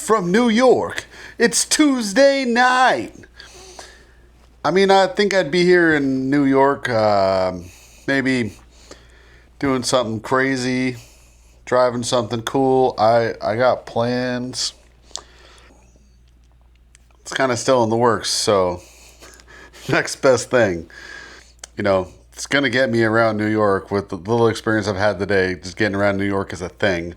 from New York. It's Tuesday night. I mean, I think I'd be here in New York, maybe doing something crazy, driving something cool. I got plans. It's kind of still in the works, so next best thing. You know, it's going to get me around New York with the little experience I've had today. Just getting around New York is a thing.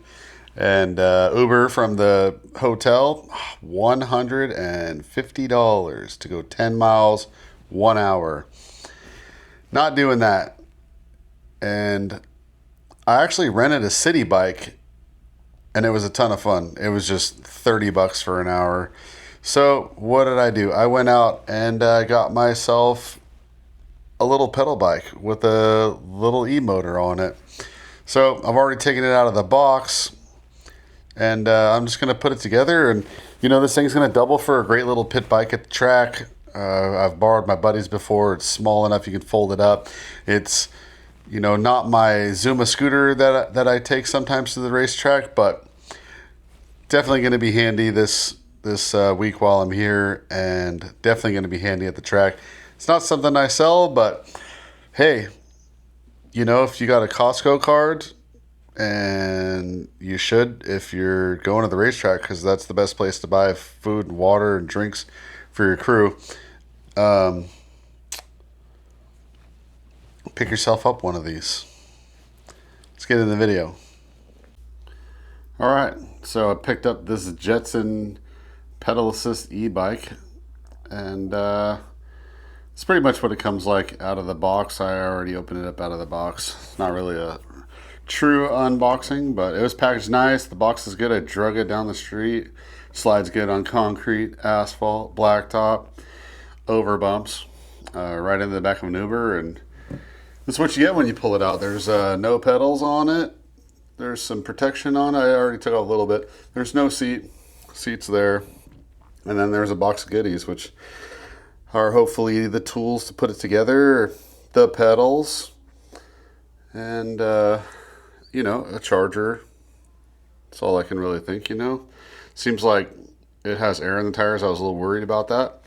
And Uber from the hotel, $150 to go 10 miles, 1 hour. Not doing that. And I actually rented a city bike, and it was a ton of fun. It was just $30 for an hour. So what did I do? I went out and got myself a little pedal bike with a little e-motor on it. So I've already taken it out of the box. And I'm just going to put it together. And, you know, this thing's going to double for a great little pit bike at the track. I've borrowed my buddy's before. It's small enough you can fold it up. It's, you know, not my Zuma scooter that I take sometimes to the racetrack, but definitely going to be handy this week while I'm here, and definitely going to be handy at the track. It's not something I sell, but hey, you know, if you got a Costco card, and you should if you're going to the racetrack, because that's the best place to buy food and water and drinks for your crew. Pick yourself up one of these. Let's get in the video. All right, so I picked up this Jetson pedal assist e-bike, and it's pretty much what it comes like out of the box. I already opened it up out of the box. It's not really a true unboxing, but it was packaged nice. The box is good. I drug it down the street. Slides good on concrete, asphalt, blacktop, over bumps, right into the back of an Uber. And that's what you get when you pull it out. There's no pedals on it. There's some protection on it. I already took off a little bit. There's no seats there. And then there's a box of goodies, which are hopefully the tools to put it together, the pedals, and you know, a charger. That's all I can really think, you know. Seems like it has air in the tires. I was a little worried about that.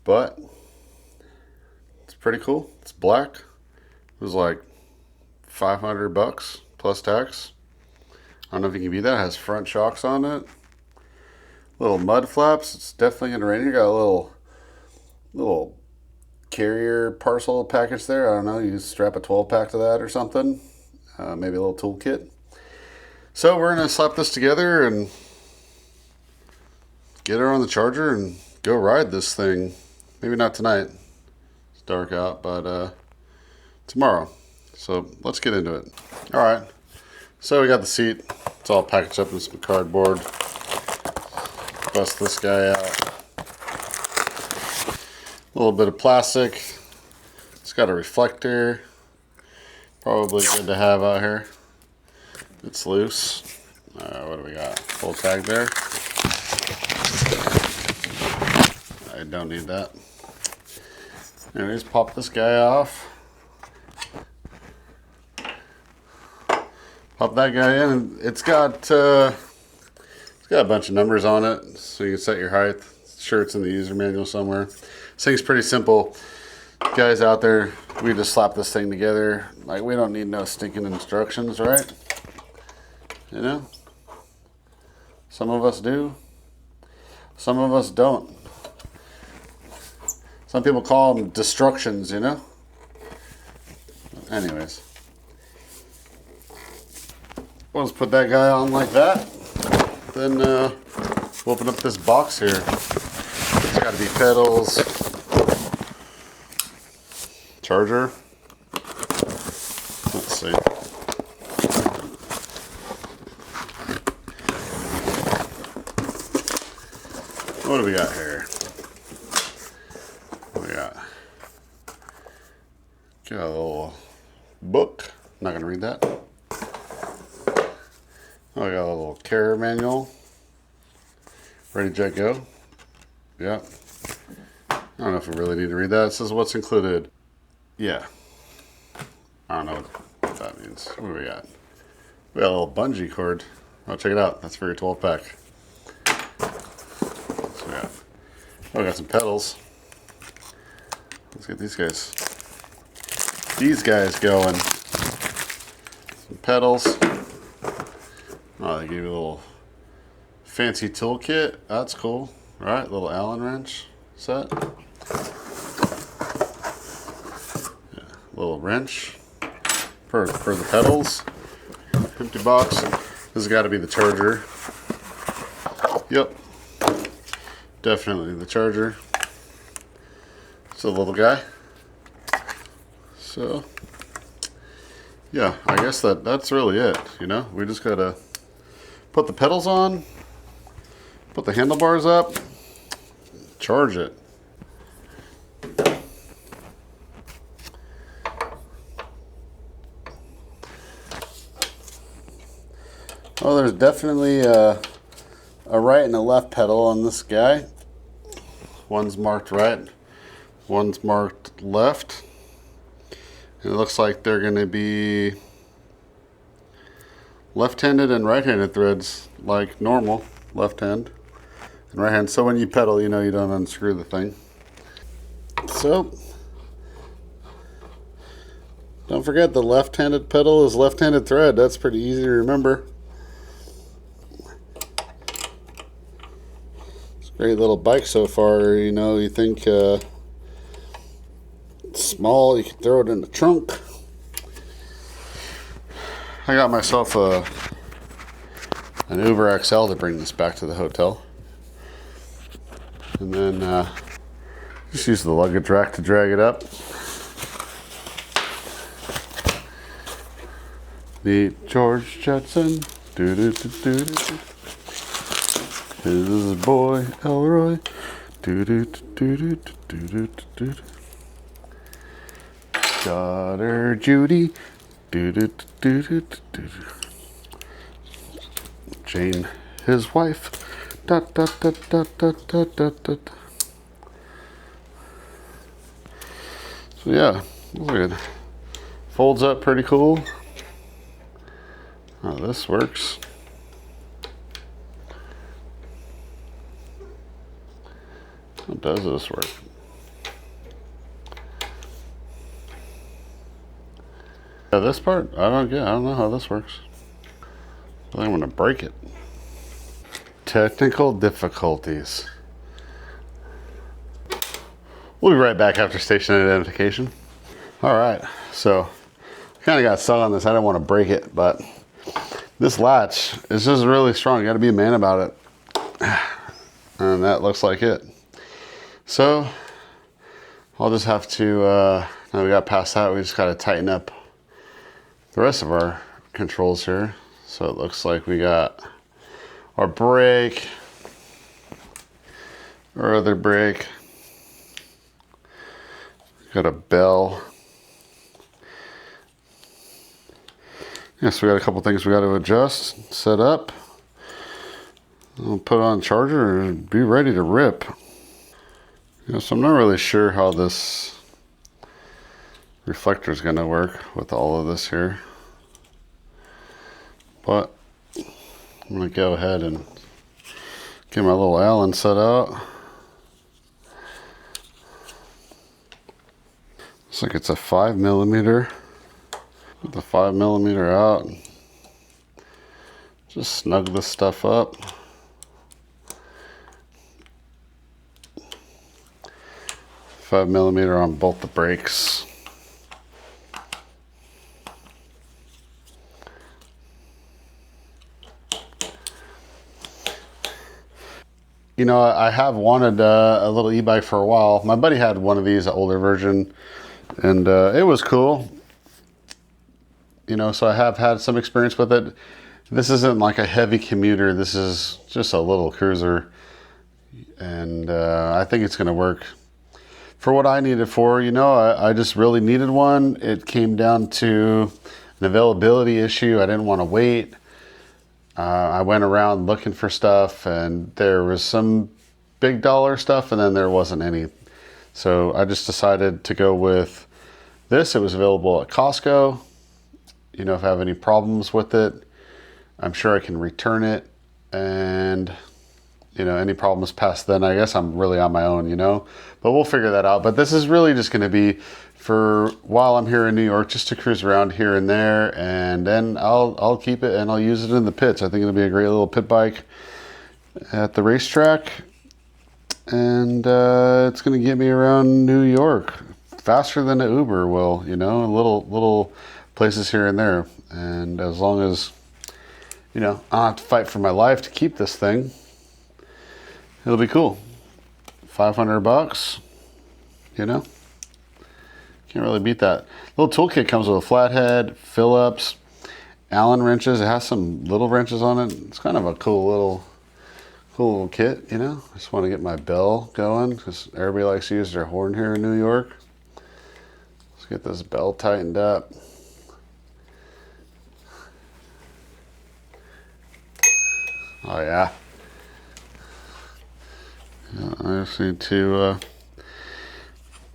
But it's pretty cool. It's black. It was like $500 plus tax. I don't know if you can beat that. It has front shocks on it. Little mud flaps. It's definitely going to rain. You got a little carrier parcel package there. I don't know. You strap a 12-pack to that or something. Maybe a little toolkit. So we're going to slap this together and get her on the charger and go ride this thing. Maybe not tonight. It's dark out, but tomorrow. So let's get into it. All right. So we got the seat. It's all packaged up in some cardboard. Bust this guy out. A little bit of plastic. It's got a reflector. Probably good to have out here. It's loose. What do we got? Full tag there. I don't need that. Anyways, pop this guy off. Pop that guy in. And it's got a bunch of numbers on it, so you can set your height. Sure, it's in the user manual somewhere. This thing's pretty simple. Guys out there, we just slap this thing together. Like, we don't need no stinking instructions, right? You know? Some of us do. Some of us don't. Some people call them destructions, you know? Anyways. We'll just put that guy on like that. Then we'll open up this box here. There's got to be pedals. Charger. Let's see. What do we got here? What do we got? Got a little book. Not gonna read that. Oh, I got a little care manual. Ready, jet, go. Yeah. I don't know if we really need to read that. It says what's included. Yeah. I don't know what that means. What do we got? We got a little bungee cord. Oh, check it out. That's for your 12-pack. Oh, I got some pedals. Let's get these guys going. Some pedals. Oh, they gave you a little fancy toolkit. That's cool. All right, little Allen wrench set. Yeah, little wrench for the pedals. Empty box. This has got to be the charger. Yep. Definitely the charger. It's a little guy. So, yeah, I guess that's really it. You know, we just gotta put the pedals on, put the handlebars up, charge it. Oh, there's definitely a right and a left pedal on this guy. One's marked right, one's marked left. And it looks like they're going to be left-handed and right-handed threads, like normal left hand and right hand. So when you pedal, you know you don't unscrew the thing. So don't forget, the left-handed pedal is left-handed thread. That's pretty easy to remember. It's a great little bike so far. You know, you think it's small, you can throw it in the trunk. I got myself an Uber XL to bring this back to the hotel. And then just use the luggage rack to drag it up. The George Jetson. His boy Elroy. Daughter Judy. Jane, his wife. So yeah, look, it folds up pretty cool. Oh, this works. How does this work? Yeah, this part, I don't know how this works. I think I'm gonna break it. Technical difficulties. We'll be right back after station identification. All right, so kind of got stuck on this. I didn't want to break it, but this latch is just really strong. You got to be a man about it. And that looks like it. So I'll just have to, now we got past that, we just got to tighten up the rest of our controls here. So it looks like we got our brake, our other brake, got a bell. Yes, we got a couple things we got to adjust, set up. I'll put on charger and be ready to rip. So I'm not really sure how this reflector is going to work with all of this here, but I'm going to go ahead and get my little Allen set out. Looks like it's a 5mm. Put the 5mm out. Just snug this stuff up. Five millimeter on both the brakes. You know, I have wanted a little e-bike for a while. My buddy had one of these, an older version, and it was cool. You know, so I have had some experience with it. This isn't like a heavy commuter. This is just a little cruiser, and I think it's going to work for what I need it for. You know, I just really needed one. It came down to an availability issue. I didn't want to wait. I went around looking for stuff, and there was some big dollar stuff, and then there wasn't any. So I just decided to go with this. It was available at Costco. You know, if I have any problems with it, I'm sure I can return it and, you know, any problems past then, I guess I'm really on my own, you know, but we'll figure that out. But this is really just going to be for while I'm here in New York, just to cruise around here and there, and then I'll keep it and I'll use it in the pits. I think it'll be a great little pit bike at the racetrack, and it's going to get me around New York faster than an Uber will, you know, little places here and there. And as long as, you know, I don't have to fight for my life to keep this thing, it'll be cool. $500, you know, can't really beat that. Little toolkit comes with a flathead, Phillips, Allen wrenches. It has some little wrenches on it. It's kind of a cool little kit, you know. I just want to get my bell going because everybody likes to use their horn here in New York. Let's get this bell tightened up. Oh yeah. I just need to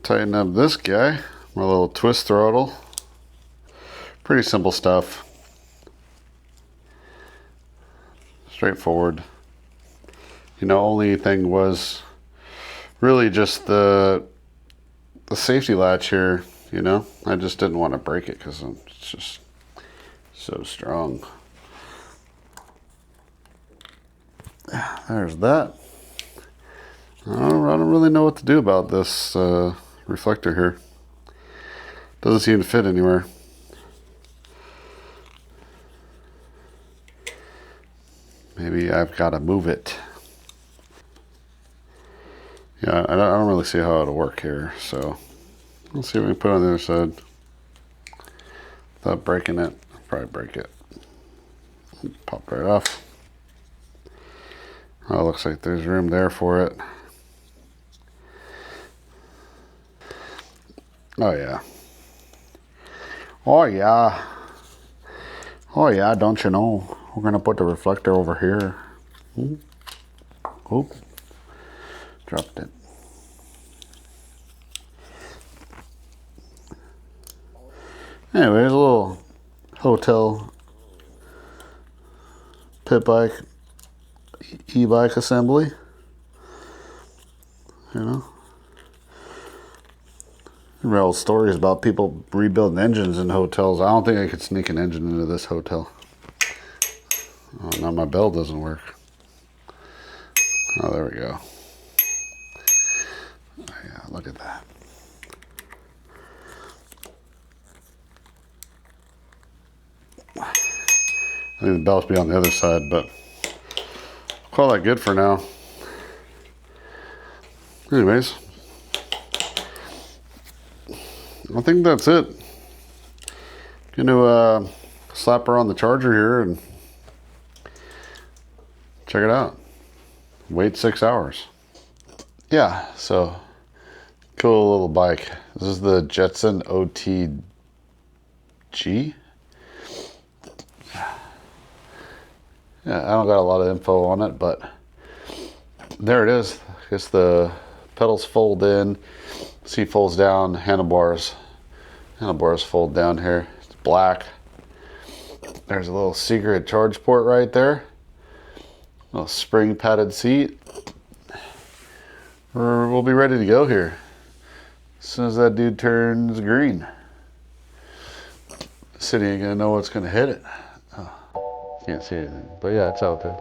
tighten up this guy. My little twist throttle. Pretty simple stuff. Straightforward. You know, only thing was really just the safety latch here, you know. I just didn't want to break it because it's just so strong. There's that. I don't really know what to do about this reflector here. Doesn't seem to fit anywhere. Maybe I've got to move it. Yeah, I don't really see how it'll work here, so let's see what we can put on the other side. Without breaking it, I'll probably break it. Pop right off. Oh, looks like there's room there for it. Oh yeah. Oh yeah. Oh yeah, don't you know? We're gonna put the reflector over here. Oop. Dropped it. Anyway, there's a little hotel pit bike, e-bike assembly. You know, read old stories about people rebuilding engines in hotels. I don't think I could sneak an engine into this hotel. Oh, now my bell doesn't work. Oh, there we go. Oh, yeah, look at that. I think the belts be on the other side, but I'll call that good for now. Anyways, I think that's it. Gonna slap her on the charger here and check it out. Wait 6 hours. Yeah, so cool little bike. This is the Jetson OTG. Yeah, I don't got a lot of info on it, but there it is. I guess the pedals fold in, seat folds down, handlebars fold down here. It's black. There's a little secret charge port right there. Little spring padded seat. We'll be ready to go here as soon as that dude turns green. The city ain't gonna know what's gonna hit it. Oh, can't see anything, but yeah, it's out there.